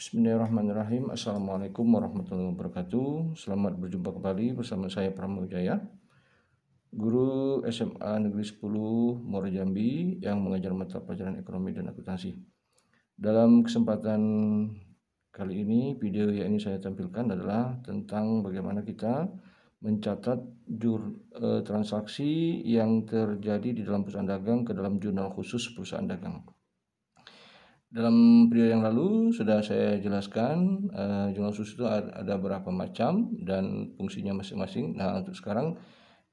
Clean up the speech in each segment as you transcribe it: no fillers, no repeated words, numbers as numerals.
Bismillahirrahmanirrahim. Assalamualaikum warahmatullahi wabarakatuh. Selamat berjumpa kembali bersama saya Pramu Wijaya, guru SMA Negeri 10 Muara Jambi yang mengajar mata pelajaran ekonomi dan akuntansi. Dalam kesempatan kali ini, video yang ini saya tampilkan adalah tentang bagaimana kita mencatat transaksi yang terjadi di dalam perusahaan dagang ke dalam jurnal khusus perusahaan dagang. Dalam video yang lalu sudah saya jelaskan jurnal khusus itu ada berapa macam dan fungsinya masing-masing. Nah, untuk sekarang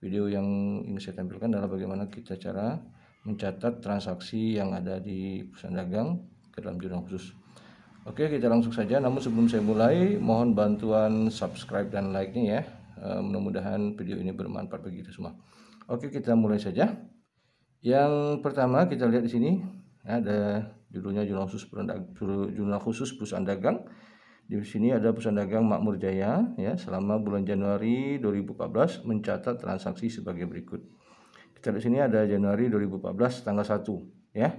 video yang ingin saya tampilkan adalah bagaimana kita cara mencatat transaksi yang ada di perusahaan dagang ke dalam jurnal khusus. Oke, kita langsung saja. Namun sebelum saya mulai, mohon bantuan subscribe dan like-nya ya. Mudah-mudahan video ini bermanfaat bagi kita semua. Oke, kita mulai saja. Yang pertama kita lihat di sini ada judulnya jurnal khusus perusahaan dagang. Di sini ada perusahaan dagang Makmur Jaya ya, selama bulan Januari 2014 mencatat transaksi sebagai berikut. Kita di sini ada Januari 2014 tanggal 1 ya.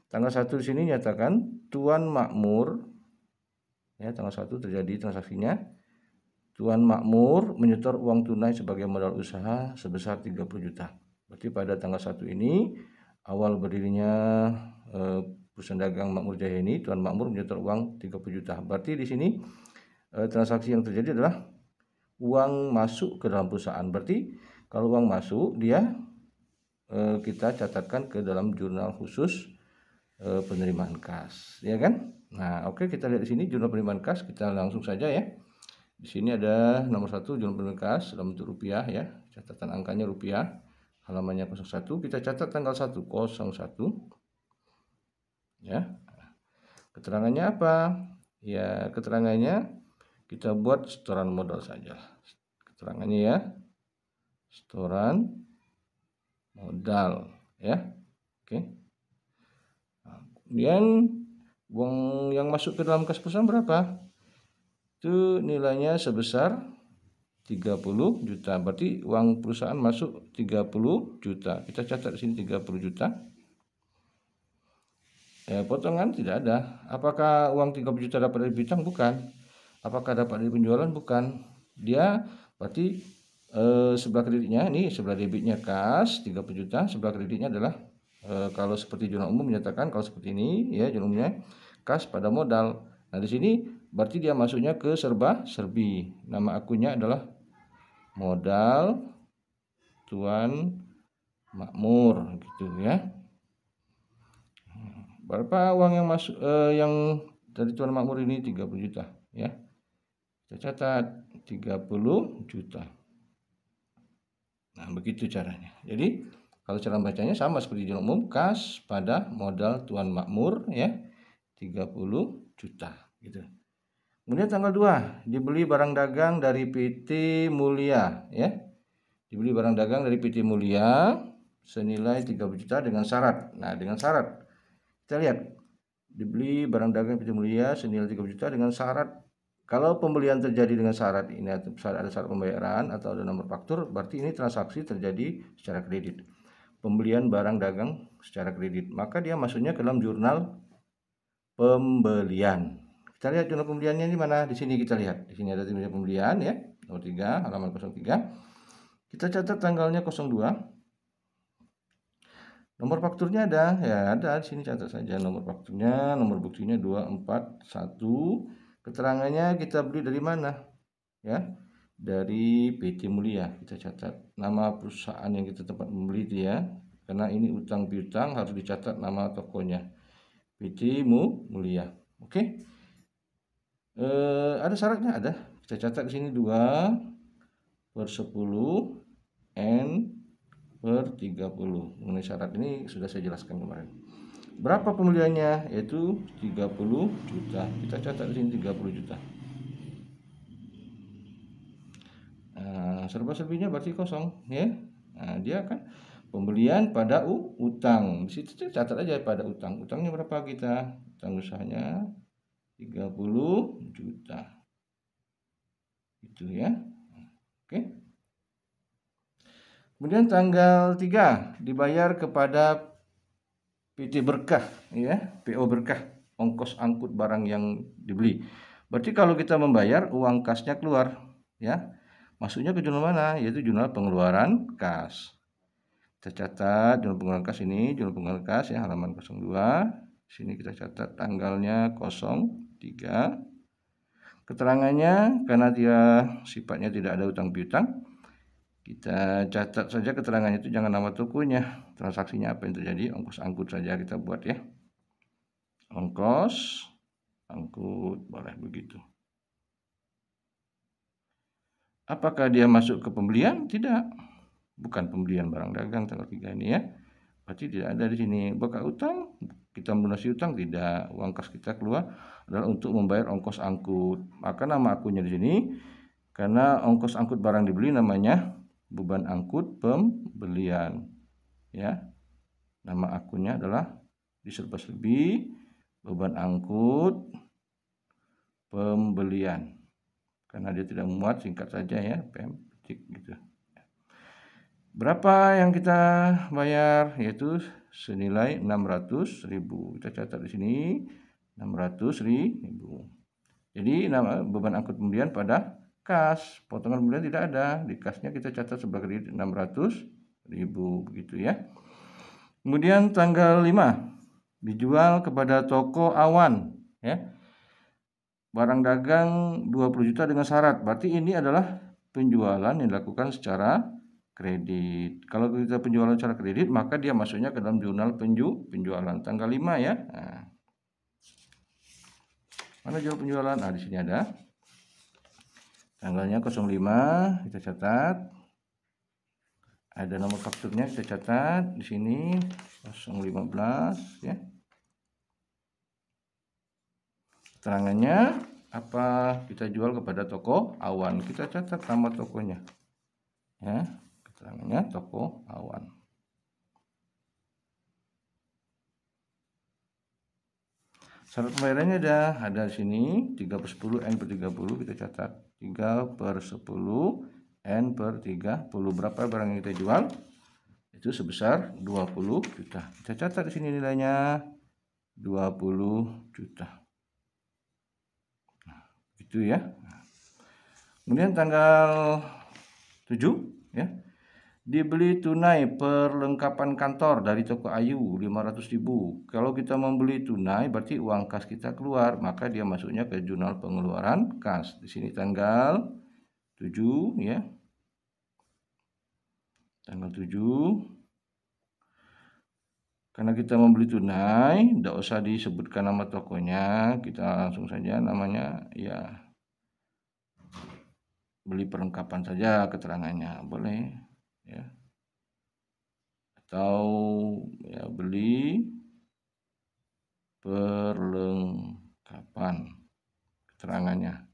Tanggal 1 di sini nyatakan Tuan Makmur ya, tanggal 1 terjadi transaksinya. Tuan Makmur menyetor uang tunai sebagai modal usaha sebesar 30 juta. Berarti pada tanggal 1 ini awal berdirinya perusahaan dagang Makmur Jaya ini, Tuan Makmur menyetor uang 30 juta. Berarti di sini transaksi yang terjadi adalah uang masuk ke dalam perusahaan. Berarti kalau uang masuk dia kita catatkan ke dalam jurnal khusus penerimaan kas, ya kan? Nah, oke, kita lihat di sini jurnal penerimaan kas, kita langsung saja ya. Di sini ada nomor 1 jurnal penerimaan kas dalam bentuk rupiah ya, catatan angkanya rupiah, halamannya 01, kita catat tanggal 1 01 ya. Keterangannya apa? Ya, keterangannya kita buat setoran modal saja. Keterangannya ya, setoran modal ya. Oke. Nah, kemudian uang yang masuk ke dalam kas perusahaan berapa? Itu nilainya sebesar 30 juta. Berarti uang perusahaan masuk 30 juta. Kita catat di sini 30 juta. Ya, potongan tidak ada. Apakah uang 30 juta dapat dari piutang? Bukan. Apakah dapat dari penjualan? Bukan. Dia berarti sebelah kreditnya, ini sebelah debitnya kas 30 juta, sebelah kreditnya adalah kalau seperti jurnal umum menyatakan kalau seperti ini ya, jurnal umumnya kas pada modal. Nah, di sini berarti dia masuknya ke serba-serbi. Nama akunnya adalah modal Tuan Makmur gitu ya. Berapa uang yang masuk yang dari Tuan Makmur ini? 30 juta ya. Kita catat 30 juta. Nah, begitu caranya. Jadi kalau cara bacanya sama seperti jurnal umum, kas pada modal Tuan Makmur ya, 30 juta gitu. Kemudian tanggal 2 dibeli barang dagang dari PT Mulia ya. Dibeli barang dagang dari PT Mulia senilai 30 juta dengan syarat. Nah, dengan syarat kita lihat, dibeli barang dagang PT Mulia senilai 30 juta dengan syarat. Kalau pembelian terjadi dengan syarat ini, ada syarat pembayaran atau ada nomor faktur, berarti ini transaksi terjadi secara kredit. Pembelian barang dagang secara kredit, maka dia masuknya ke dalam jurnal pembelian. Kita lihat jurnal pembeliannya di mana? Di sini kita lihat. Di sini ada jurnal pembelian ya, nomor 3, halaman 03. Kita catat tanggalnya 02. Nomor fakturnya ada, ya ada di sini, catat saja nomor fakturnya, nomor buktinya 241. Keterangannya kita beli dari mana? Ya, dari PT Mulia. Kita catat nama perusahaan yang kita tempat membeli itu ya. Karena ini utang piutang harus dicatat nama tokonya. PT Mulia. Oke. Ada syaratnya, ada. Kita catat di sini 2/10 N per 30. Mengenai syarat ini sudah saya jelaskan kemarin. Berapa pembeliannya? Yaitu 30 juta. Kita catat di sini 30 juta. Nah, serba-serbinya berarti kosong ya. Nah, dia kan pembelian pada utang. Di situ catat aja pada utang. Utangnya berapa kita? Utang usahanya 30 juta. Itu ya. Oke. Kemudian tanggal 3 dibayar kepada PT Berkah ya, PO Berkah. ongkos angkut barang yang dibeli. Berarti kalau kita membayar, uang kasnya keluar, ya. Masuknya ke jurnal mana? Yaitu jurnal pengeluaran kas. Kita catat jurnal pengeluaran kas ini, jurnal pengeluaran kas ya, halaman 02. Sini kita catat tanggalnya 03. Keterangannya, karena dia sifatnya tidak ada utang piutang, kita catat saja keterangannya itu, jangan nama tokonya, transaksinya apa yang terjadi, ongkos angkut saja kita buat ya. Ongkos angkut, boleh begitu. Apakah dia masuk ke pembelian? Tidak. Bukan pembelian barang dagang tanggal 3 ini ya. Berarti tidak ada di sini. Apakah utang? Kita melunasi utang? Tidak. Uang kas kita keluar adalah untuk membayar ongkos angkut. Maka nama akunnya di sini, karena ongkos angkut barang dibeli namanya beban angkut pembelian. Ya. Nama akunnya adalah diserba-serbi beban angkut pembelian. Karena dia tidak muat, singkat saja ya, PM gitu. Berapa yang kita bayar? Yaitu senilai 600.000. Kita catat di sini 600.000. Jadi nama beban angkut pembelian pada kas, potongan pembelian tidak ada. Di kasnya kita catat sebagai 600.000 begitu ya. Kemudian tanggal 5 dijual kepada toko Awan ya. Barang dagang 20 juta dengan syarat. Berarti ini adalah penjualan yang dilakukan secara kredit. Kalau kita penjualan secara kredit, maka dia masuknya ke dalam jurnal penjualan tanggal 5 ya. Nah, mana jurnal penjualan? Nah, di sini ada. Tanggalnya 05, kita catat. Ada nomor fakturnya, kita catat di sini 015 ya. Keterangannya apa? Kita jual kepada toko Awan. Kita catat nama tokonya. Ya, keterangannya toko Awan. Syarat pembayarannya ada di sini 3/10 N per 30, kita catat 3/10 N per 30. Berapa barang yang kita jual? Itu sebesar 20 juta. Kita catat di sini nilainya 20 juta. Nah, gitu ya. Kemudian tanggal 7 ya. Dibeli tunai perlengkapan kantor dari toko Ayu 500.000. Kalau kita membeli tunai berarti uang kas kita keluar, maka dia masuknya ke jurnal pengeluaran kas. Di sini tanggal 7 ya. Tanggal 7. Karena kita membeli tunai, tidak usah disebutkan nama tokonya, kita langsung saja namanya ya beli perlengkapan saja, keterangannya boleh ya. Atau ya beli perlengkapan, keterangannya.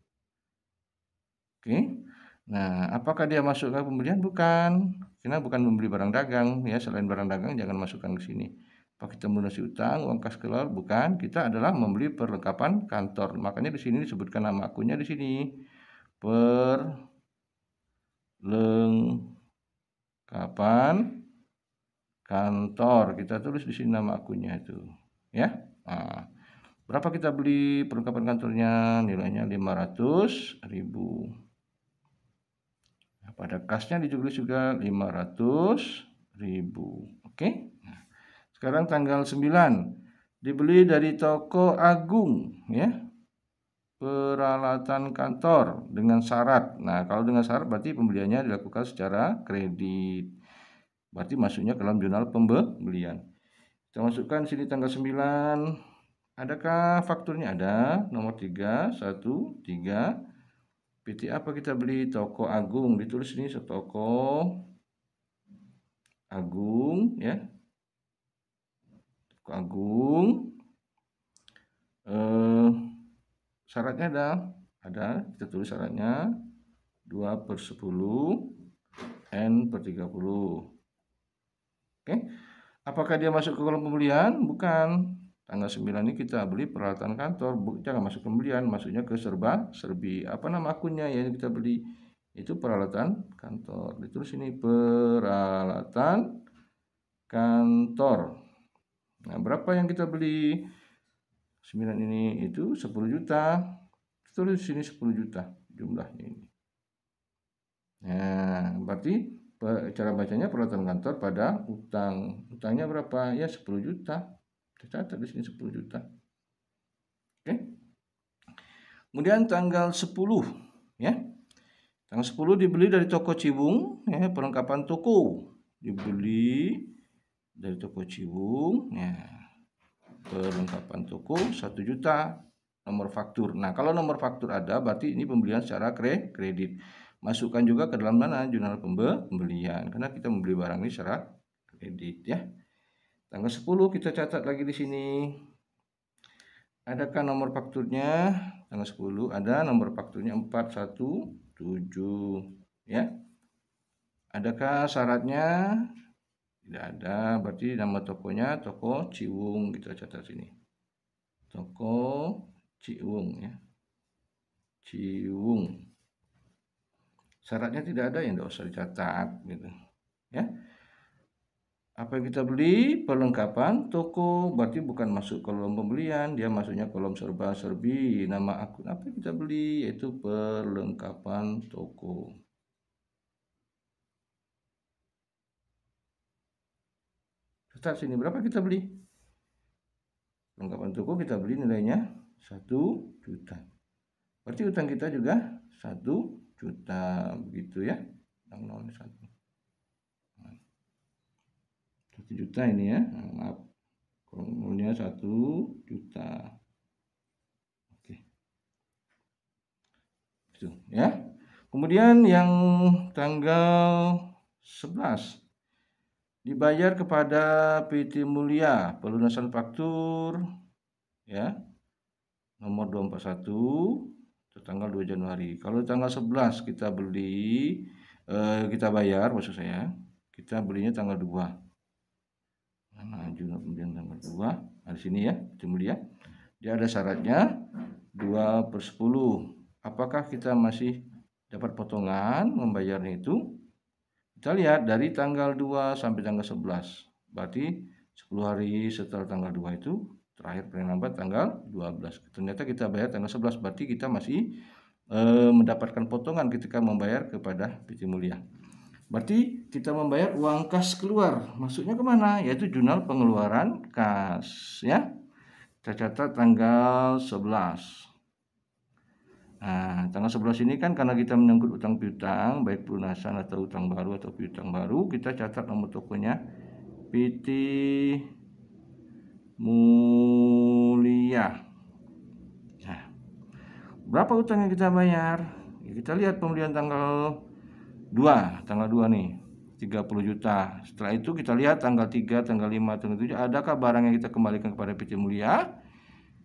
Oke. Nah, apakah dia masuk ke pembelian? Bukan. Karena bukan membeli barang dagang ya, selain barang dagang jangan masukkan ke sini. Apa kita melunasi utang, uang kas keluar? Bukan. Kita adalah membeli perlengkapan kantor. Makanya di sini disebutkan nama akunnya di sini. Perlengkapan kantor. Kita tulis di sini nama akunnya itu, ya. Nah, berapa kita beli perlengkapan kantornya? Nilainya 500.000. Nah, pada kasnya ditulis juga 500.000. Oke. Nah, sekarang tanggal 9 dibeli dari toko Agung ya. Peralatan kantor dengan syarat. Nah, kalau dengan syarat berarti pembeliannya dilakukan secara kredit. Berarti masuknya ke dalam jurnal pembelian. Kita masukkan sini tanggal 9. Adakah fakturnya? Ada. Nomor 313. PT apa kita beli? Toko Agung. Ditulis ini toko Agung ya. Toko Agung. Syaratnya ada. Kita tulis syaratnya 2/10 N per 30. Oke. Apakah dia masuk ke kolom pembelian? Bukan. Tanggal 9 ini kita beli peralatan kantor. Jangan masuk pembelian, masuknya ke serba-serbi. Apa nama akunnya yang kita beli? Itu peralatan kantor. Ditulis ini peralatan kantor. Nah, berapa yang kita beli? 9 ini itu 10 juta. Tulis di sini 10 juta jumlahnya ini. Nah, berarti cara bacanya peralatan kantor pada utang. Utangnya berapa? Ya 10 juta. Kita catat di sini 10 juta. Oke. Kemudian tanggal 10 ya. Tanggal 10 dibeli dari toko Cibung ya, perlengkapan toko. Dibeli dari toko Cibung ya. Perlengkapan toko 1 juta. Nomor faktur. Nah, kalau nomor faktur ada berarti ini pembelian secara kredit. Masukkan juga ke dalam mana jurnal pembelian karena kita membeli barang ini secara kredit ya. Tanggal 10 kita catat lagi di sini. Adakah nomor fakturnya? Tanggal 10 ada nomor fakturnya 417 ya. Adakah syaratnya? Tidak ada, berarti nama tokonya toko Ciwung, kita catat sini. Toko Ciwung ya. Ciwung. Syaratnya tidak ada yang tidak usah dicatat gitu. Ya. Apa yang kita beli? Perlengkapan toko, berarti bukan masuk kolom pembelian, dia masuknya kolom serba-serbi. Nama akun apa yang kita beli yaitu perlengkapan toko. Catat sini berapa kita beli? Perlengkapan toko kita beli nilainya 1 juta. Berarti utang kita juga 1 juta begitu ya. Yang 1. 1 juta ini ya. Nah, maaf. Kolomnya 1 juta. Oke. Itu ya. Kemudian yang tanggal 11 dibayar kepada PT Mulia pelunasan faktur ya. Nomor 241 tanggal 2 Januari. Kalau tanggal 11 kita beli kita bayar maksud saya, kita belinya tanggal 2. Nah, jurnal pembelian tanggal 2. Nah, di sini ya, PT Mulia. Dia ada syaratnya 2/10. Apakah kita masih dapat potongan membayarnya itu? Kita lihat dari tanggal 2 sampai tanggal 11. Berarti 10 hari setelah tanggal 2 itu terakhir paling lambat tanggal 12. Ternyata kita bayar tanggal 11, berarti kita masih mendapatkan potongan ketika membayar kepada PT Mulia. Berarti kita membayar uang kas keluar. Maksudnya kemana? Yaitu jurnal pengeluaran kas ya. Kita catat tanggal 11. Nah, tanggal 11 ini kan karena kita menyangkut utang piutang, baik pelunasan atau utang baru atau piutang baru, kita catat nomor tokonya PT Mulia. Nah, berapa utang yang kita bayar? Ya, kita lihat pembelian tanggal 2 nih, 30 juta. Setelah itu kita lihat tanggal 3, tanggal 5, tanggal 7, adakah barang yang kita kembalikan kepada PT Mulia?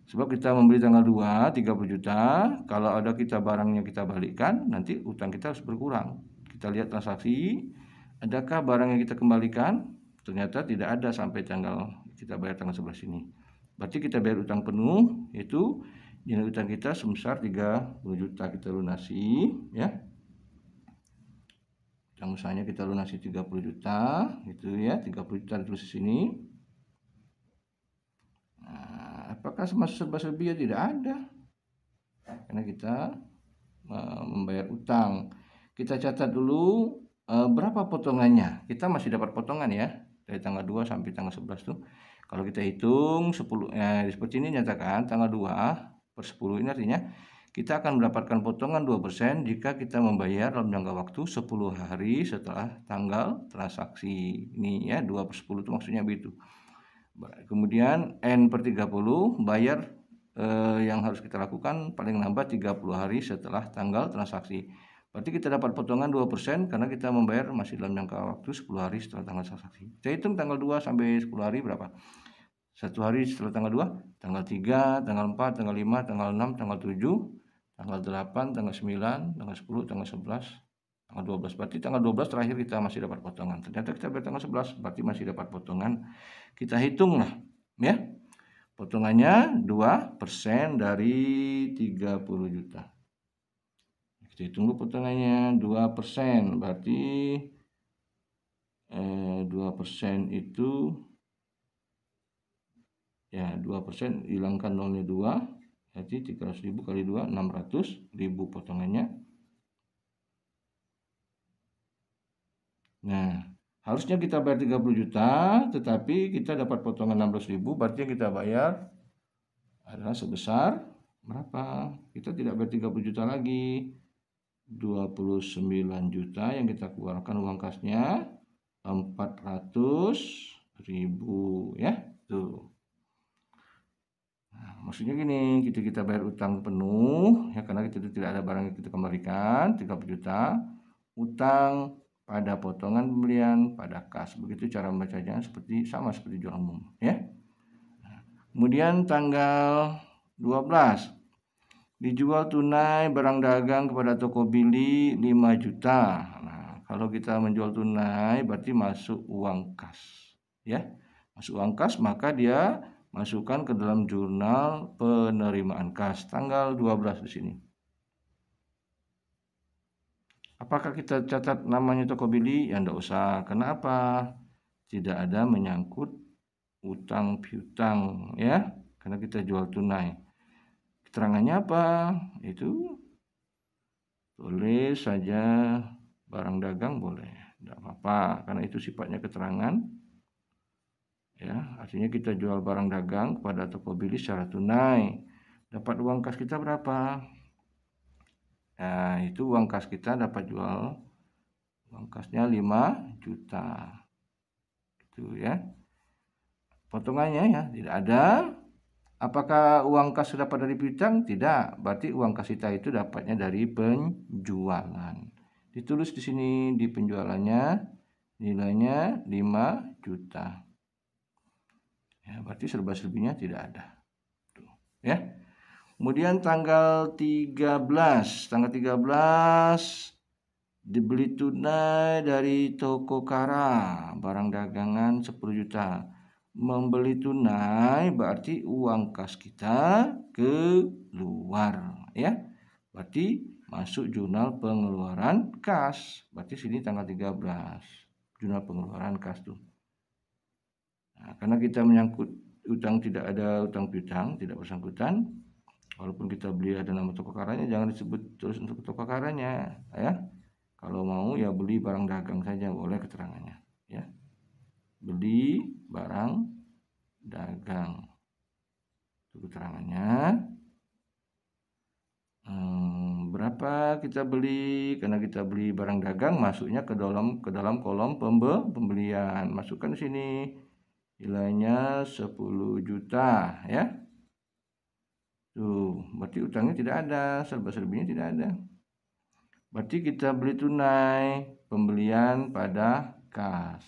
Sebab kita membeli tanggal 2, 30 juta. Kalau ada kita barangnya kita balikkan, nanti utang kita harus berkurang. Kita lihat transaksi, adakah barang yang kita kembalikan? Ternyata tidak ada sampai tanggal kita bayar tanggal 11 ini. Berarti kita bayar utang penuh, yaitu nilai utang kita sebesar 30 juta kita lunasi ya. Utang usahanya kita lunasi 30 juta, gitu ya, 30 juta ditulis di sini. Nah, apakah serba-serbi? Ya tidak ada. Karena kita membayar utang. Kita catat dulu berapa potongannya. Kita masih dapat potongan ya dari tanggal 2 sampai tanggal 11 tuh. Kalau kita hitung 10 seperti ini nyatakan tanggal 2/10 ini artinya kita akan mendapatkan potongan 2% jika kita membayar dalam jangka waktu 10 hari setelah tanggal transaksi. Ini ya 2/10 itu maksudnya begitu. Kemudian N/30 bayar yang harus kita lakukan paling lambat 30 hari setelah tanggal transaksi. Berarti kita dapat potongan 2% karena kita membayar masih dalam jangka waktu 10 hari setelah tanggal transaksi. Kita hitung tanggal 2 sampai 10 hari berapa? 1 hari setelah tanggal 2, tanggal 3, tanggal 4, tanggal 5, tanggal 6, tanggal 7, tanggal 8, tanggal 9, tanggal 10, tanggal 11, tanggal 12. Berarti tanggal 12 terakhir kita masih dapat potongan. Ternyata kita bayar tanggal 11, berarti masih dapat potongan. Kita hitung lah ya. Potongannya 2% dari 30 juta. Kita hitung dulu potongannya 2%. Berarti 2% itu Ya, 2%, hilangkan nolnya 2, berarti 300.000 kali 2, 600.000 potongannya. Nah, harusnya kita bayar 30 juta, tetapi kita dapat potongan 16.000, berarti yang kita bayar adalah sebesar berapa? Kita tidak bayar 30 juta lagi. 29 juta yang kita keluarkan uang kasnya 400.000 ya. Tuh. Nah, maksudnya gini, kita bayar utang penuh ya, karena kita tidak ada barang yang kita kembalikan 30 juta. Utang pada potongan pembelian pada kas. Begitu cara membacanya, sama seperti jual umum ya. Kemudian tanggal 12 dijual tunai barang dagang kepada toko bili 5 juta. Nah, kalau kita menjual tunai berarti masuk uang kas ya. Masuk uang kas, maka dia masukkan ke dalam jurnal penerimaan kas tanggal 12 di sini. Apakah kita catat namanya toko bili? Ya enggak usah. Kenapa? Tidak ada menyangkut utang piutang ya, karena kita jual tunai. Keterangannya apa? Itu tulis saja barang dagang boleh, tidak apa-apa, karena itu sifatnya keterangan. Ya, artinya kita jual barang dagang kepada toko bili secara tunai. Dapat uang kas kita berapa? Nah, itu uang kas kita dapat jual uang kasnya 5 juta. Itu ya. Potongannya ya tidak ada. Apakah uang kas dapat dari piutang? Tidak. Berarti uang kas kita itu dapatnya dari penjualan. Ditulis di sini di penjualannya nilainya 5 juta. Ya, berarti serba-serbinya tidak ada. Tuh, ya. Kemudian tanggal 13 dibeli tunai dari toko Kara, barang dagangan 10 juta. Membeli tunai berarti uang kas kita keluar ya. Berarti masuk jurnal pengeluaran kas. Berarti sini tanggal 13 jurnal pengeluaran kas tuh. Nah, karena kita menyangkut utang, tidak ada utang piutang, tidak bersangkutan. Walaupun kita beli ada nama toko Karanya, jangan disebut terus untuk toko Karanya ya. Kalau mau ya beli barang dagang saja boleh keterangannya ya. Beli barang dagang itu keterangannya. Berapa kita beli? Karena kita beli barang dagang, masuknya ke dalam kolom pembelian. Masukkan di sini nilainya 10 juta ya. Tuh, berarti utangnya tidak ada, serba-serbinya tidak ada. Berarti kita beli tunai, pembelian pada kas.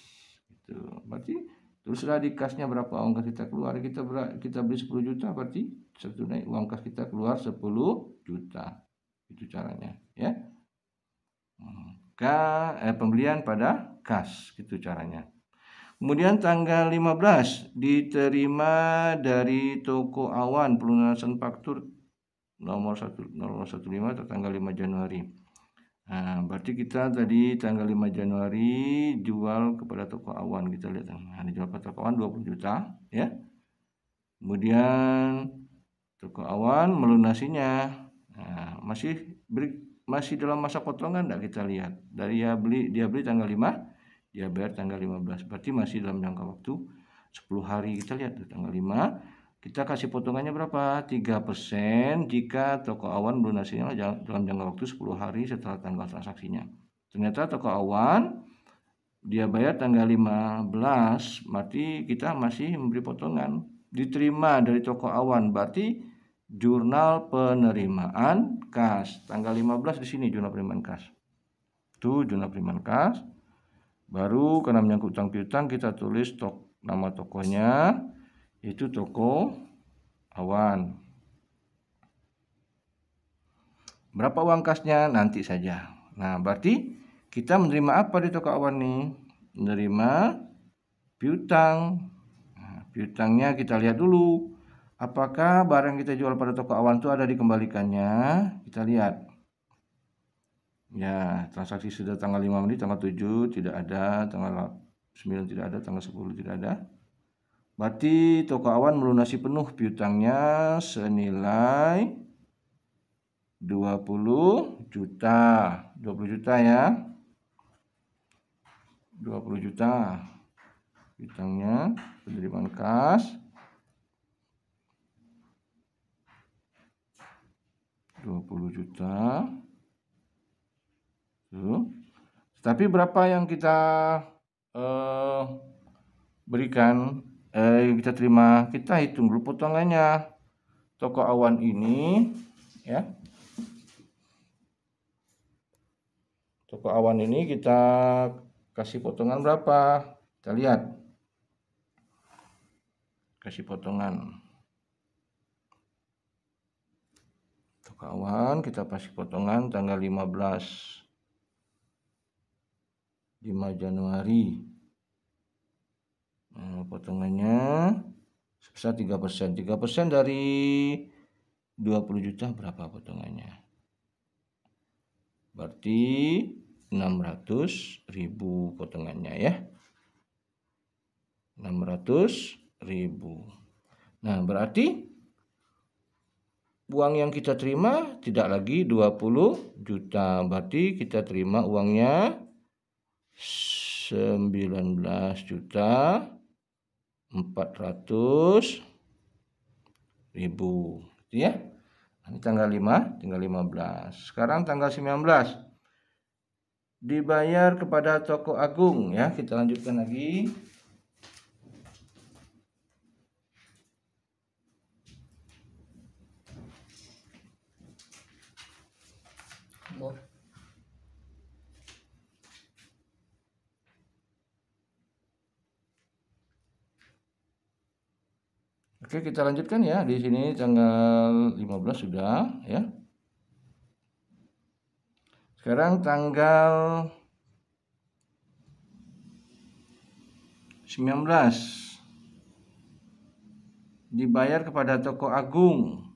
Gitu. Berarti teruslah di kasnya berapa uang kas kita keluar. Kita beli 10 juta, berarti tunai uang kas kita keluar 10 juta. Itu caranya ya. Pembelian pada kas, gitu caranya. Kemudian tanggal 15 diterima dari toko Awan pelunasan faktur nomor 1015 tanggal 5 Januari. Nah, berarti kita tadi tanggal 5 Januari jual kepada toko Awan, kita lihat. Nah, dijual ke toko Awan 20 juta ya. Kemudian toko Awan melunasinya. Nah, masih dalam masa potongan enggak, kita lihat. Dari dia beli tanggal 5, dia bayar tanggal 15. Berarti masih dalam jangka waktu 10 hari. Kita lihat tuh tanggal 5. Kita kasih potongannya berapa? 3% jika toko Awan melunasinya dalam jangka waktu 10 hari setelah tanggal transaksinya. Ternyata toko Awan dia bayar tanggal 15, berarti kita masih memberi potongan. Diterima dari toko Awan, berarti jurnal penerimaan kas. Tanggal 15 di sini jurnal penerimaan kas. Itu jurnal penerimaan kas. Baru karena menyangkut utang piutang kita tulis nama tokonya, itu toko Awan. Berapa uang kasnya nanti saja. Nah, berarti kita menerima apa di toko Awan nih? Menerima piutang. Nah, piutangnya kita lihat dulu. Apakah barang kita jual pada toko Awan itu ada dikembalikannya? Kita lihat. Ya, transaksi sudah tanggal 5 menit, tanggal 7 tidak ada, tanggal 9 tidak ada, tanggal 10 tidak ada. Berarti toko awan melunasi penuh piutangnya senilai 20 juta. 20 juta ya. 20 juta. Piutangnya penerimaan kas 20 juta. Tuh. Tapi berapa yang kita berikan, yang kita terima, kita hitung dulu potongannya. Toko awan ini ya, toko awan ini kita kasih potongan berapa, kita lihat. Kasih potongan toko awan, kita kasih potongan tanggal 5 Januari. Nah, potongannya sebesar 3%. 3% dari 20 juta berapa potongannya? Berarti 600.000 potongannya ya. 600.000. Nah, berarti uang yang kita terima tidak lagi 20 juta. Berarti kita terima uangnya 19.400.000 ya. Ini tanggal 5, tinggal 15. Sekarang tanggal 19 dibayar kepada toko agung ya. Kita lanjutkan lagi. Oke, kita lanjutkan ya. Di sini tanggal 15 sudah ya. Sekarang tanggal 19 dibayar kepada toko agung.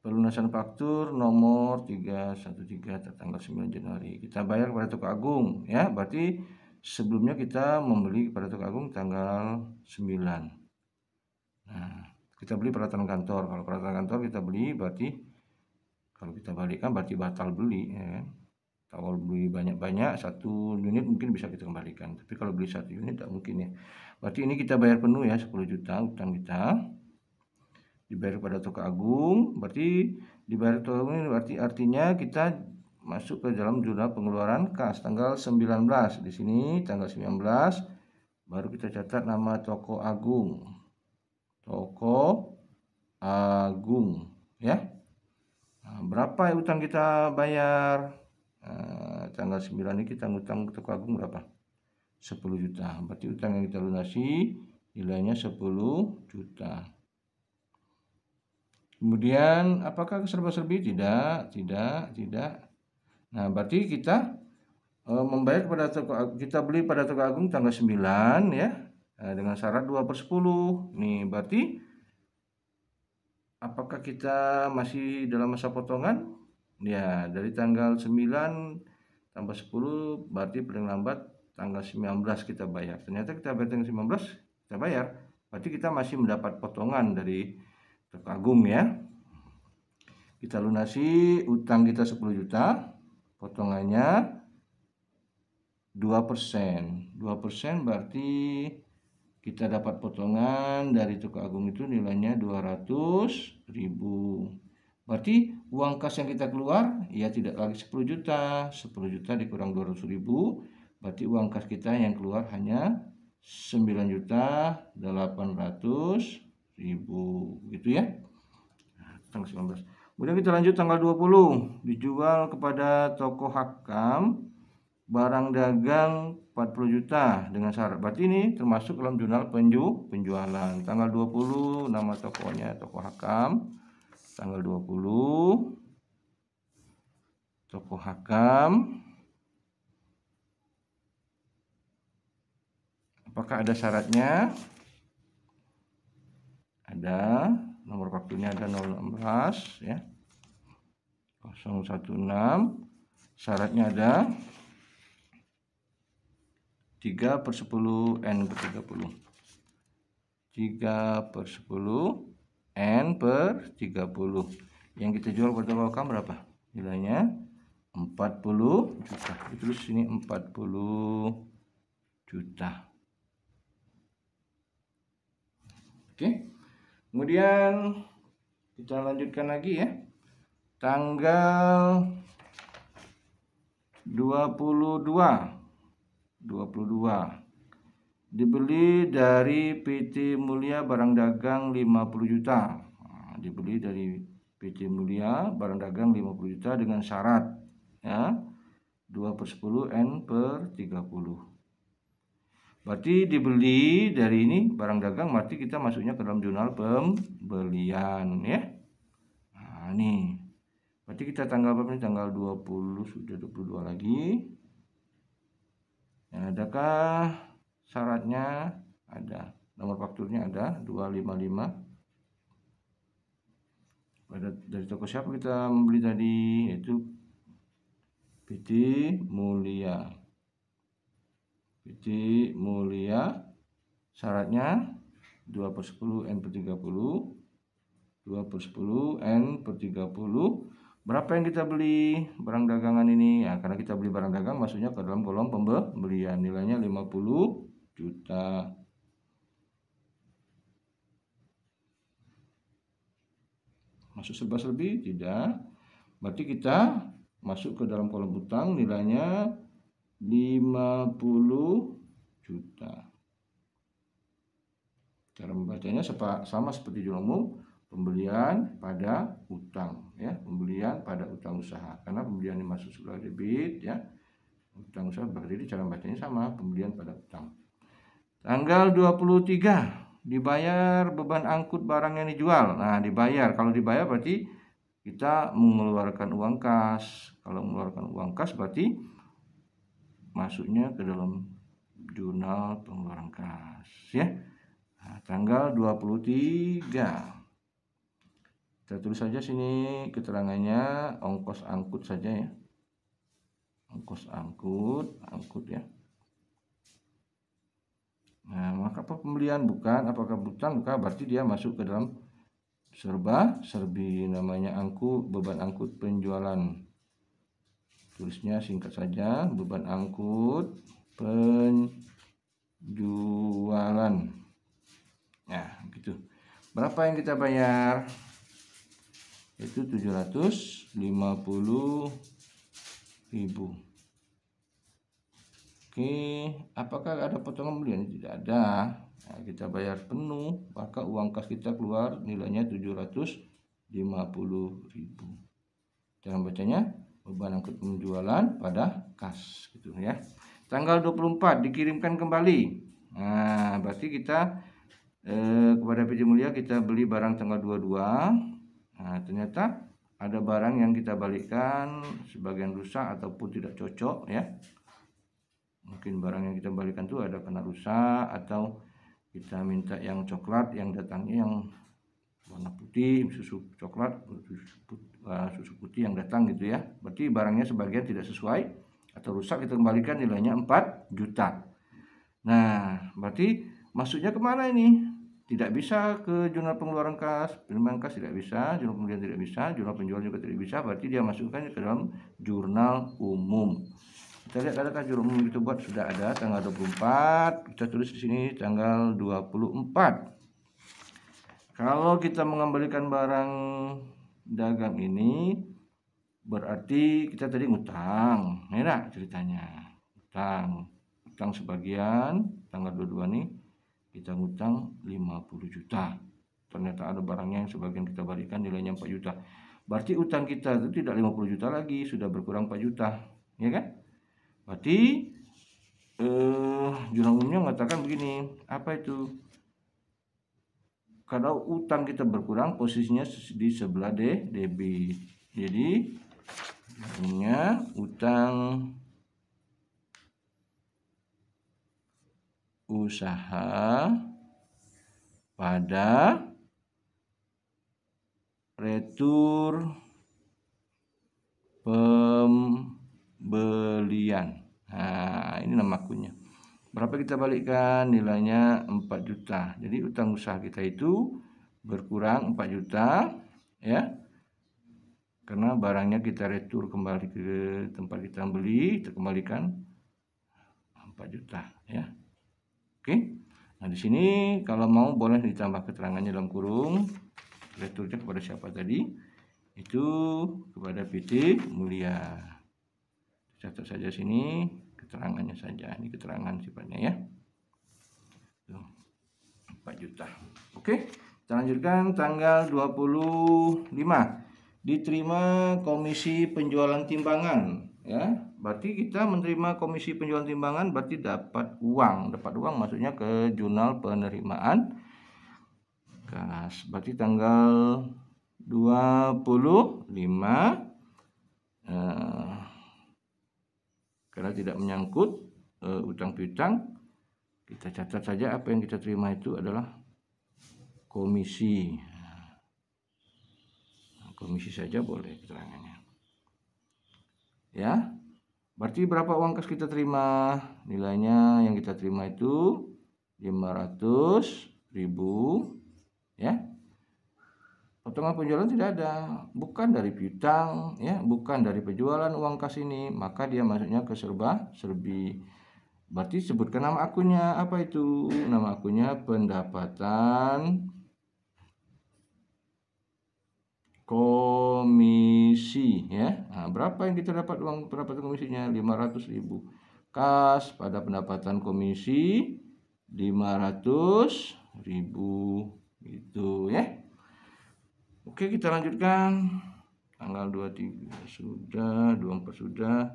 Pelunasan faktur nomor 313 tanggal 9 Januari. Kita bayar kepada toko agung ya. Berarti sebelumnya kita membeli kepada toko agung tanggal 9. Nah, kita beli peralatan kantor. Kalau peralatan kantor kita beli, berarti kalau kita balikkan berarti batal beli ya kan. Kalau beli banyak-banyak, 1 unit mungkin bisa kita kembalikan. Tapi kalau beli 1 unit tidak mungkin ya. Berarti ini kita bayar penuh ya, 10 juta utang kita. Dibayar kepada toko agung, berarti dibayar toko agung berarti artinya kita masuk ke dalam jurnal pengeluaran kas tanggal 19. Di sini tanggal 19 baru kita catat nama toko agung. Toko agung ya. Nah, berapa utang kita bayar? Tanggal 9 ini kita ngutang ke toko agung berapa? 10 juta. Berarti utang yang kita lunasi nilainya 10 juta. Kemudian apakah serba-serbi? Tidak. Nah, berarti kita membayar kepada toko, kita beli pada toko agung tanggal 9 ya. Dengan syarat 2/10. Nih, berarti apakah kita masih dalam masa potongan? Ya, dari tanggal 9 tambah 10 berarti paling lambat tanggal 19 kita bayar. Ternyata kita bayar tanggal 19 kita bayar. Berarti kita masih mendapat potongan dari toko agung ya. Kita lunasi utang kita 10 juta. Potongannya 2%. 2% berarti kita dapat potongan dari toko agung itu nilainya 200.000. Berarti uang kas yang kita keluar ya tidak lagi 10 juta. 10 juta dikurang 200.000. Berarti uang kas kita yang keluar hanya 9.800.000 gitu ya. Tanggal 19. Kemudian kita lanjut tanggal 20. Dijual kepada toko Hakam barang dagang 40 juta dengan syarat. Berarti ini termasuk dalam jurnal penjualan. Tanggal 20 nama tokonya toko Hakam. Tanggal 20 toko Hakam. Apakah ada syaratnya? Ada. Nomor fakturnya ada 016 ya. 016. Syaratnya ada 3/10 N/30. 3/10 N per 30. Yang kita jual pada Welcome berapa? Nilainya 40 juta. Ditulis sini 40 juta. Oke. Kemudian kita lanjutkan lagi ya. Tanggal 22 dibeli dari PT Mulia barang dagang 50 juta. Nah, dibeli dari PT Mulia barang dagang 50 juta dengan syarat ya 2/10 N per 30. Berarti dibeli dari ini barang dagang, berarti kita masuknya ke dalam jurnal pembelian ya. Nah, ini. Berarti kita tanggal berapa ini? Tanggal 20, sudah 22 lagi. Ya, adakah syaratnya? Ada. Nomor fakturnya ada 255. Dari toko siapa kita membeli tadi? Yaitu PT Mulia. PT Mulia, syaratnya 2/10 N per 30. 2/10 N per 30. Berapa yang kita beli barang dagangan ini? Ya, karena kita beli barang dagang masuknya ke dalam kolom pembelian. Nilainya 50 juta. Masuk serba-serbi? Tidak. Berarti kita masuk ke dalam kolom utang, nilainya 50 juta. Cara membacanya sama seperti jurnal umum, pembelian pada utang ya, pembelian pada utang usaha. Karena pembelian ini masuk sebagai debit ya. Utang usaha berdiri, cara membacanya sama, pembelian pada utang. Tanggal 23 dibayar beban angkut barang yang dijual. Nah, dibayar. Kalau dibayar berarti kita mengeluarkan uang kas. Kalau mengeluarkan uang kas berarti masuknya ke dalam jurnal pengeluaran kas ya. Nah, tanggal 23. Kita tulis saja sini keterangannya, ongkos angkut saja ya. Ongkos angkut ya. Nah, maka apa pembelian bukan, apakah utang bukan, berarti dia masuk ke dalam serba-serbi, namanya beban angkut penjualan. Tulisnya singkat saja, beban angkut penjualan. Nah, gitu. Berapa yang kita bayar? Itu 750.000. Oke, apakah ada potongan pembelian? Tidak ada. Nah, kita bayar penuh, maka uang kas kita keluar nilainya 750.000. Cara bacanya beban angkut penjualan pada kas gitu ya. Tanggal 24 dikirimkan kembali. Nah, berarti kita kepada PT Mulia kita beli barang tanggal 22. Nah, ternyata ada barang yang kita balikkan, sebagian rusak ataupun tidak cocok ya. Mungkin barang yang kita balikan itu ada kena rusak, atau kita minta yang coklat, yang datangnya yang warna putih, susu coklat, susu putih yang datang gitu ya. Berarti barangnya sebagian tidak sesuai atau rusak, kita kembalikan, nilainya 4 juta. Nah, berarti masuknya kemana ini? Tidak bisa ke jurnal pengeluaran kas, penerimaan kas tidak bisa, jurnal pembelian tidak bisa, jurnal penjualan juga tidak bisa. Berarti dia masukkan ke dalam jurnal umum. Kita lihat adakah jurnal umum kita buat, sudah ada tanggal 24. Kita tulis di sini tanggal 24. Kalau kita mengembalikan barang dagang ini berarti kita tadi ngutang. Nah, ceritanya. Utang sebagian tanggal 22 nih kita ngutang 50 juta. Ternyata ada barangnya yang sebagian kita balikan nilainya 4 juta. Berarti utang kita itu tidak 50 juta lagi, sudah berkurang 4 juta. Ya kan? Berarti jurnal umumnya mengatakan begini, apa itu? Kalau utang kita berkurang, posisinya di sebelah debit. Jadi punya utang usaha pada retur pembelian. Nah, ini nama akunnya. Berapa kita balikkan? Nilainya 4 juta. Jadi utang usaha kita itu berkurang 4 juta ya. Karena barangnya kita retur kembali ke tempat kita beli, kita kembalikan 4 juta ya. Oke. Nah, di sini kalau mau boleh ditambah keterangannya dalam kurung. Returnya kepada siapa tadi? Itu kepada PT Mulia. Catat saja sini keterangannya saja. Ini keterangan sifatnya ya. 4 juta. Oke, kita lanjutkan tanggal 25. Diterima komisi penjualan timbangan ya. Berarti kita menerima komisi penjualan timbangan berarti dapat uang. Dapat uang maksudnya ke jurnal penerimaan kas. Berarti tanggal 25 karena tidak menyangkut utang piutang, kita catat saja apa yang kita terima itu adalah komisi. Komisi saja boleh keterangannya. Ya. Berarti berapa uang kas kita terima? Nilainya yang kita terima itu 500.000 ya. Potongan penjualan tidak ada, bukan dari piutang ya, bukan dari penjualan uang kas ini, maka dia masuknya ke serba-serbi. Berarti sebutkan nama akunnya. Apa itu? Nama akunnya pendapatan komisi ya. Nah, berapa yang kita dapat uang pendapatan komisinya? 500.000. Kas pada pendapatan komisi 500.000 gitu ya. Oke, kita lanjutkan. Tanggal 23 sudah, 24 sudah,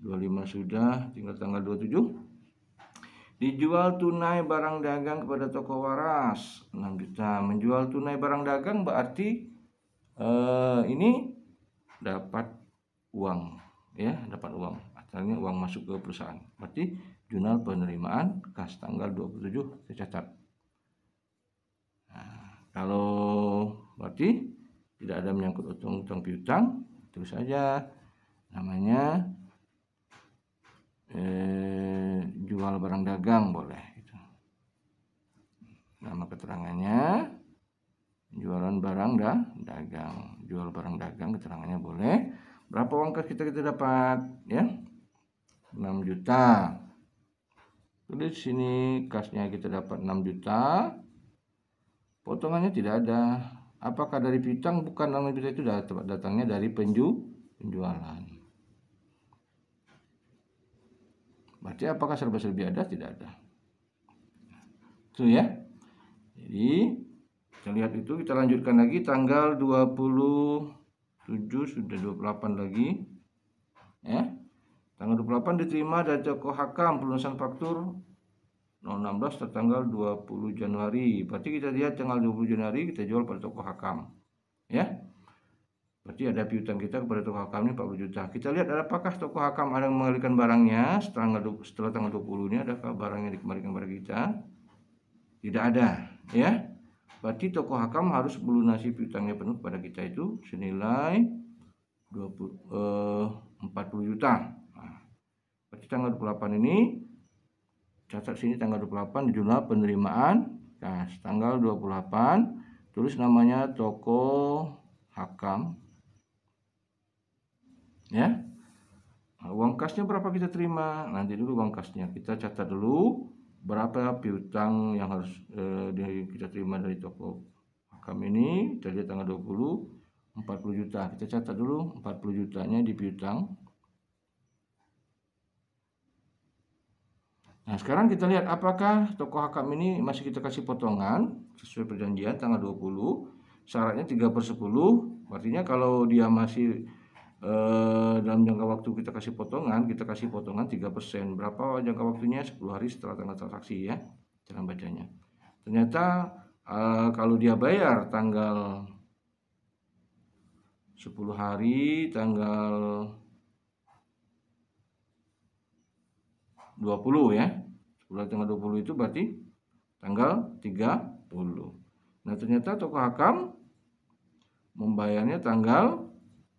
25 sudah, tinggal tanggal 27. Dijual tunai barang dagang kepada toko waras 6 juta. Menjual tunai barang dagang berarti ini dapat uang ya, dapat uang. Asalnya uang masuk ke perusahaan. Berarti jurnal penerimaan kas tanggal 27 saya catat. Nah, kalau berarti tidak ada menyangkut utang piutang, terus saja namanya jual barang dagang boleh gitu. Nama keterangannya jualan barang dagang, jual barang dagang keterangannya boleh. Berapa uang kas kita dapat ya? 6 juta. Tulis sini kasnya kita dapat 6 juta. Potongannya tidak ada. Apakah dari piutang? Bukan, 6 juta itu datangnya dari penjualan. Berarti apakah serba-serbi ada? Tidak ada. Itu ya. Jadi kita lihat itu, kita lanjutkan lagi tanggal 27 sudah 28 lagi. Ya. Tanggal 28 diterima dari toko hakam pelunasan faktur 016 tertanggal 20 Januari. Berarti kita lihat tanggal 20 Januari kita jual pada toko hakam. Ya. Berarti ada piutang kita kepada toko hakam ini 40 juta. Kita lihat apakah toko hakam ada yang mengalihkan barangnya setelah tanggal 20 ini, adakah barangnya dikembalikan kepada kita? Tidak ada, ya. Berarti toko hakam harus melunasi piutangnya penuh pada kita itu senilai 40 juta. Nah, berarti tanggal 28 ini catat sini tanggal 28 di jurnal penerimaan kas tanggal 28, tulis namanya toko hakam ya. Nah, uang kasnya berapa kita terima? Nanti dulu uang kasnya kita catat dulu berapa piutang yang harus kita terima dari toko hakam ini. Kita lihat tanggal 20 40 juta. Kita catat dulu 40 jutanya di piutang. Nah, sekarang kita lihat apakah toko hakam ini masih kita kasih potongan sesuai perjanjian tanggal 20. Syaratnya 3/10. Artinya kalau dia masih dalam jangka waktu kita kasih potongan 3%. Berapa jangka waktunya? 10 hari setelah tanggal transaksi ya. Cara bacanya. Ternyata kalau dia bayar tanggal 10 hari tanggal 20 ya. 10 tanggal 20 itu berarti tanggal 30. Nah, ternyata toko hakam membayarnya tanggal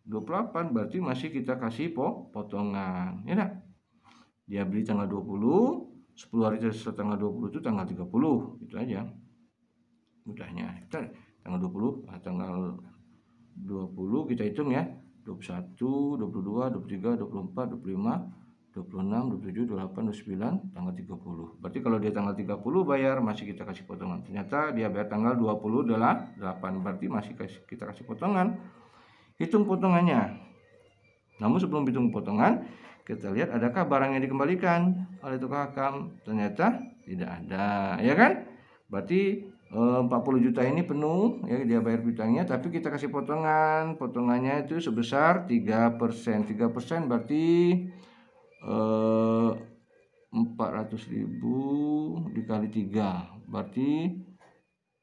28, berarti masih kita kasih potongan. Ya enggak? Dia beli tanggal 20, 10 hari setelah tanggal 20 itu tanggal 30, itu aja mudahnya. Kita tanggal 20, tanggal 20 kita hitung ya, 21, 22, 23, 24, 25, 26, 27, 28, 29, tanggal 30. Berarti kalau dia tanggal 30 bayar, masih kita kasih potongan. Ternyata dia bayar tanggal 28, berarti masih kita kasih potongan. Hitung potongannya. Namun sebelum hitung potongan, kita lihat adakah barang yang dikembalikan oleh tukang hakam. Ternyata tidak ada, ya kan? Berarti 40 juta ini penuh ya, dia bayar piutangnya, tapi kita kasih potongan. Potongannya itu sebesar 3%. 3% berarti 400.000 dikali 3 berarti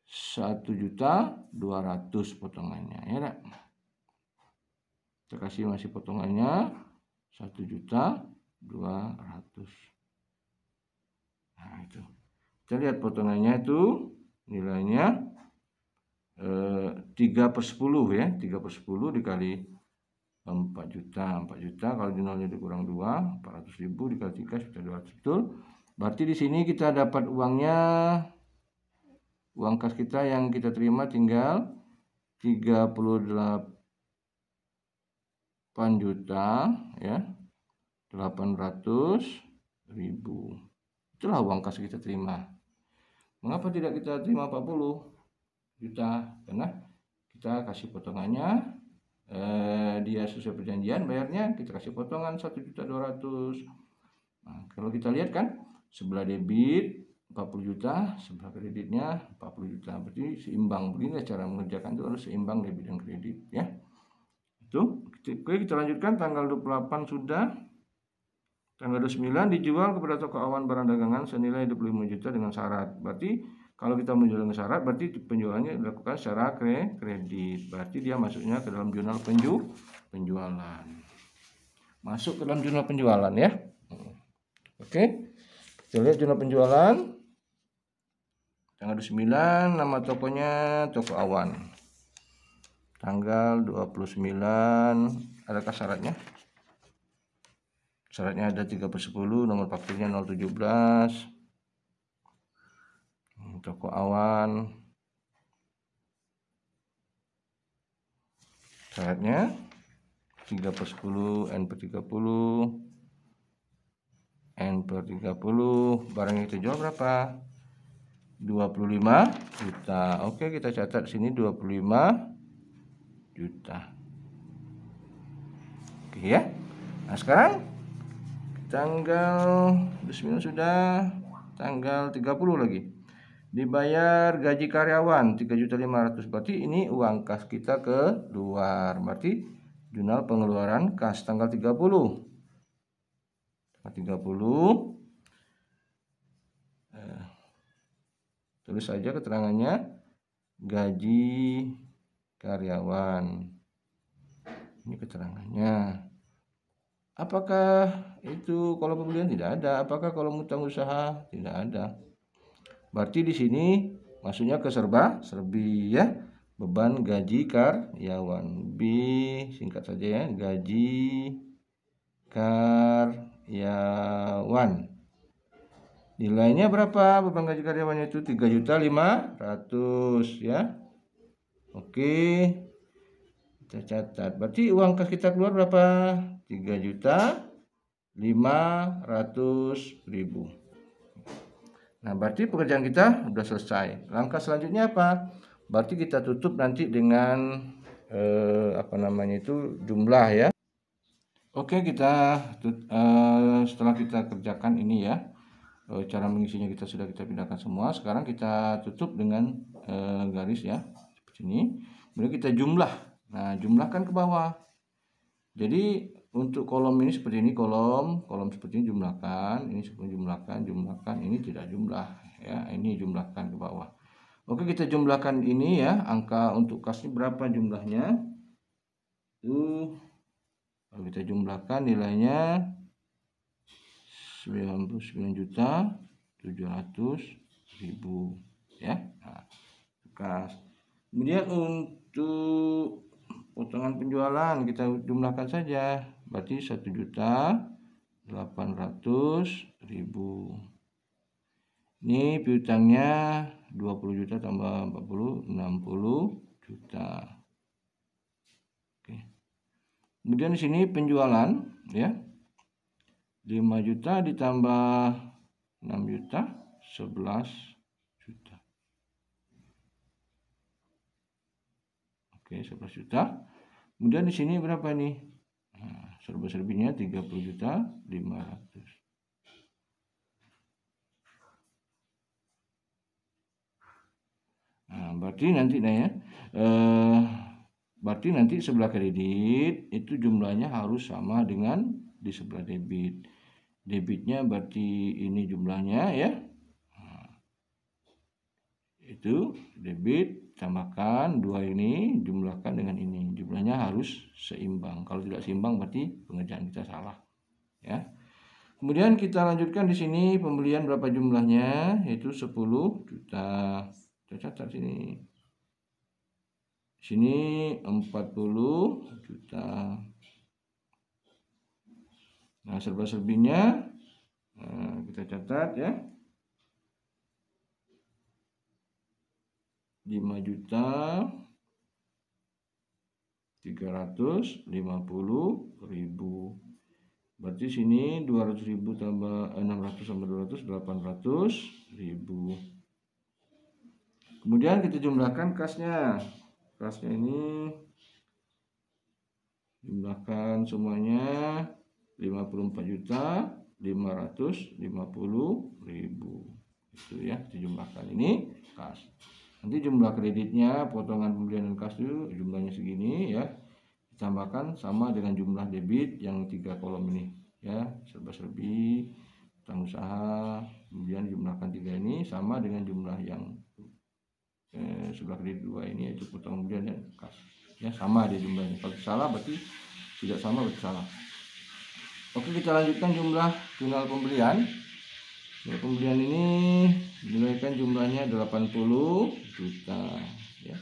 1.200.000 potongannya, ya enggak? Kita kasih masih potongannya 1.200.000. Nah itu, kita lihat potongannya itu nilainya 3/10 ya, 3/10 dikali 4 juta. 4 juta kalau di nolnya dikurang 2, 400.000 dikali 3 sudah 200, betul. Berarti di sini kita dapat uangnya, uang kas kita yang kita terima tinggal 38 juta ya, 800.000. Itulah uang kas kita terima. Mengapa tidak kita terima 40 juta? Karena kita kasih potongannya, dia sesuai perjanjian bayarnya, kita kasih potongan 1.200.000. Nah, kalau kita lihat kan, sebelah debit 40 juta, sebelah kreditnya 40 juta. Berarti seimbang. Begini cara mengerjakan itu harus seimbang debit dan kredit ya. Itu. Oke, kita lanjutkan. Tanggal 28 sudah. Tanggal 29 dijual kepada toko awan barang dagangan senilai 25 juta dengan syarat. Berarti kalau kita menjual dengan syarat, berarti penjualannya dilakukan secara kredit. Berarti dia masuknya ke dalam jurnal penjualan. Masuk ke dalam jurnal penjualan ya. Oke. Kita lihat jurnal penjualan. Tanggal 29 nama tokonya Toko Awan. Tanggal 29 adakah syaratnya? Syaratnya ada 3/10, nomor fakturnya 017. Toko Awan. Syaratnya 3/10, N/30, N/30. Barang yang kita jual berapa? 25 juta. Oke, kita catat sini 25 juta. Oke ya. Nah, sekarang tanggal 29 sudah, tanggal 30 lagi. Dibayar gaji karyawan 3.500.000. Berarti ini uang kas kita keluar. Berarti jurnal pengeluaran kas tanggal 30. Tanggal 30. Tulis saja keterangannya, gaji karyawan. Ini keterangannya. Apakah itu kalau pembelian? Tidak ada. Apakah kalau utang usaha? Tidak ada. Berarti di sini masuknya ke serba-serbi ya. Beban gaji karyawan. B, singkat saja ya, gaji karyawan. Nilainya berapa beban gaji karyawannya itu? 3.500.000 ya. Oke. Kita catat. Berarti uang kas kita keluar berapa? 3.500.000. Nah, berarti pekerjaan kita sudah selesai. Langkah selanjutnya apa? Berarti kita tutup nanti dengan jumlah ya. Oke, setelah kita kerjakan ini ya, cara mengisinya sudah kita pindahkan semua. Sekarang kita tutup dengan garis ya, seperti ini. Kemudian kita jumlah. Nah, jumlahkan ke bawah. Jadi untuk kolom ini seperti ini, kolom seperti ini jumlahkan, ini seperti jumlahkan, ini tidak jumlah ya, ini jumlahkan ke bawah. Oke, kita jumlahkan ini ya, angka untuk kasnya berapa jumlahnya? Itu kalau kita jumlahkan nilainya 99.700.000 ya. Nah, kas. Kemudian untuk potongan penjualan kita jumlahkan saja, berarti 1.800.000 Ini piutangnya 20 juta tambah 40, 60 juta. Oke. Kemudian di sini penjualan ya. 5 juta ditambah 6 juta, 11 juta. Oke, 11 juta. Kemudian di sini berapa nih? Nah, serba-serbinya 30 juta 500. Nah, berarti nanti berarti nanti sebelah kredit itu jumlahnya harus sama dengan di sebelah debit. Debitnya berarti ini jumlahnya ya. Nah, itu debit tambahkan 2 ini jumlahkan dengan ini. Jumlahnya harus seimbang. Kalau tidak seimbang berarti pengerjaan kita salah. Ya. Kemudian kita lanjutkan di sini pembelian berapa jumlahnya, yaitu 10 juta. Kita catat sini. Sini 40 juta. Nah, serba-serbinya kita catat ya. 5 juta 350.000. Berarti sini 200.000 tambah 600 tambah 200 800.000. Kemudian kita jumlahkan kasnya. Kasnya ini jumlahkan semuanya 54.550.000. Itu ya, dijumlahkan ini kas. Nanti jumlah kreditnya potongan pembelian dan kas itu jumlahnya segini ya. Ditambahkan sama dengan jumlah debit yang 3 kolom ini ya, serba-serbi, utang usaha, kemudian jumlahkan 3 ini sama dengan jumlah yang sebelah kredit 2 ini, yaitu potongan pembelian dan kas ya, sama dia jumlahnya. Kalau salah berarti tidak sama, berarti salah. Oke, kita lanjutkan jumlah jurnal pembelian. Jumlah pembelian ini dinilaikan jumlahnya 80 juta ya.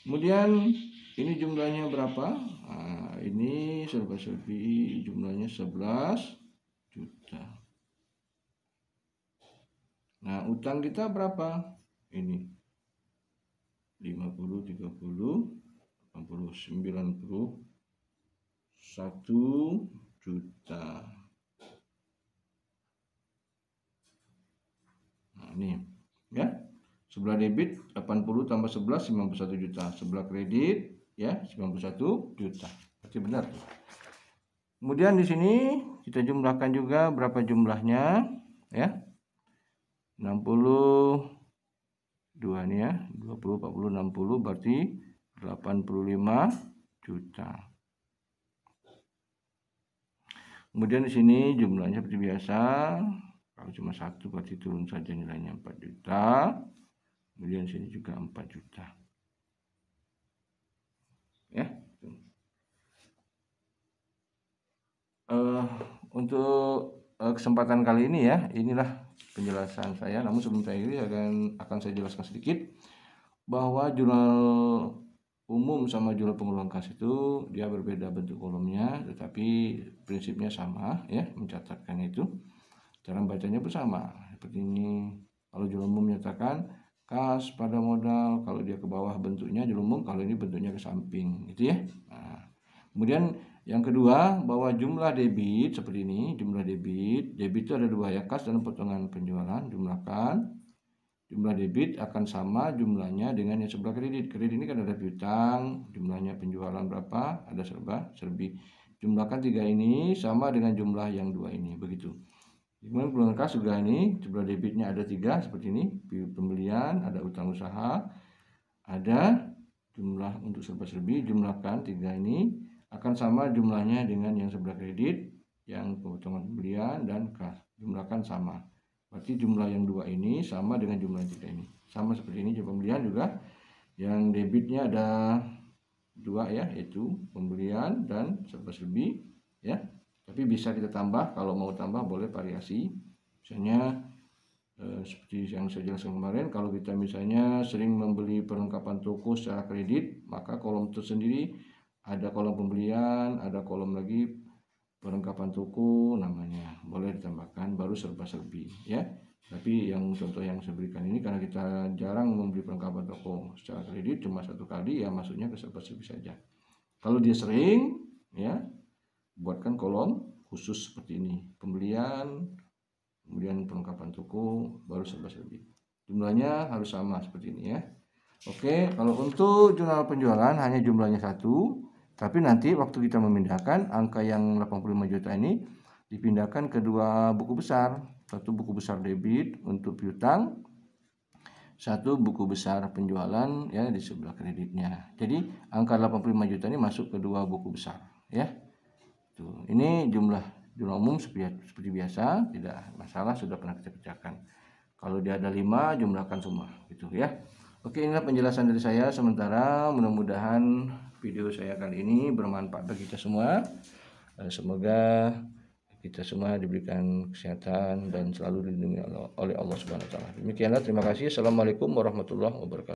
Kemudian ini jumlahnya berapa? Nah, ini serba-serbi jumlahnya 11 juta. Nah, utang kita berapa? Ini 50, 30, 80, 91 juta. Nah, ini ya. Sebelah debit 80 tambah 11 91 juta. Sebelah kredit ya 91 juta. Berarti benar. Kemudian di sini kita jumlahkan juga berapa jumlahnya ya. 62 nih ya, 20, 40, 60 berarti 85 juta. Kemudian di sini jumlahnya seperti biasa. Kalau cuma satu berarti turun saja nilainya 4 juta. Kemudian sini juga 4 juta. Ya. Untuk kesempatan kali ini ya, inilah penjelasan saya. Namun sebelum saya ini akan saya jelaskan sedikit bahwa jurnal umum sama jurnal pengeluaran kas itu dia berbeda bentuk kolomnya, tetapi prinsipnya sama ya, mencatatkan itu. Cara bacanya bersama seperti ini. Kalau jurnal umum menyatakan kas pada modal, kalau dia ke bawah bentuknya jurnal umum, kalau ini bentuknya ke samping gitu ya. Nah, kemudian yang kedua, bahwa jumlah debit seperti ini, jumlah debit itu ada 2 ya, kas dan potongan penjualan, jumlahkan. Jumlah debit akan sama jumlahnya dengan yang sebelah kredit. Kredit ini kan ada piutang, jumlahnya penjualan berapa, ada serba-serbi. Jumlahkan 3 ini sama dengan jumlah yang 2 ini, begitu. Kemudian pengeluaran kas juga ini, jumlah debitnya ada 3 seperti ini, pembelian, ada utang usaha, ada jumlah untuk serba-serbi, jumlahkan 3 ini akan sama jumlahnya dengan yang sebelah kredit, yang potongan pembelian dan kas. Jumlahkan sama. Berarti jumlah yang 2 ini sama dengan jumlah yang 3 ini. Sama seperti ini jumlah pembelian juga. Yang debitnya ada 2 ya, yaitu pembelian dan serba-serbi ya. Tapi bisa kita tambah, kalau mau tambah boleh variasi. Misalnya seperti yang saya jelaskan kemarin, kalau kita misalnya sering membeli perlengkapan toko secara kredit, maka kolom tersendiri ada kolom pembelian, ada kolom lagi perlengkapan toko namanya, boleh ditambahkan, baru serba-serbi ya. Tapi yang contoh yang saya berikan ini karena kita jarang membeli perlengkapan toko secara kredit, cuma 1 kali, ya masuknya ke serba-serbi saja. Kalau dia sering ya, buatkan kolom khusus seperti ini, pembelian, kemudian perlengkapan toko, baru serba-serbi. Jumlahnya harus sama seperti ini ya. Oke, kalau untuk jurnal penjualan hanya jumlahnya 1, tapi nanti waktu kita memindahkan angka yang 85 juta ini dipindahkan ke 2 buku besar. 1 buku besar debit untuk piutang, 1 buku besar penjualan ya di sebelah kreditnya. Jadi angka 85 juta ini masuk ke 2 buku besar ya. Tuh, ini jumlah umum seperti biasa, tidak masalah, sudah pernah kita pecahkan. Kalau dia ada 5, jumlahkan semua gitu ya. Oke, inilah penjelasan dari saya sementara. Mudah-mudahan video saya kali ini bermanfaat bagi kita semua. Semoga kita semua diberikan kesehatan dan selalu dilindungi oleh Allah Subhanahu wa taala. Demikianlah, terima kasih. Assalamualaikum warahmatullahi wabarakatuh.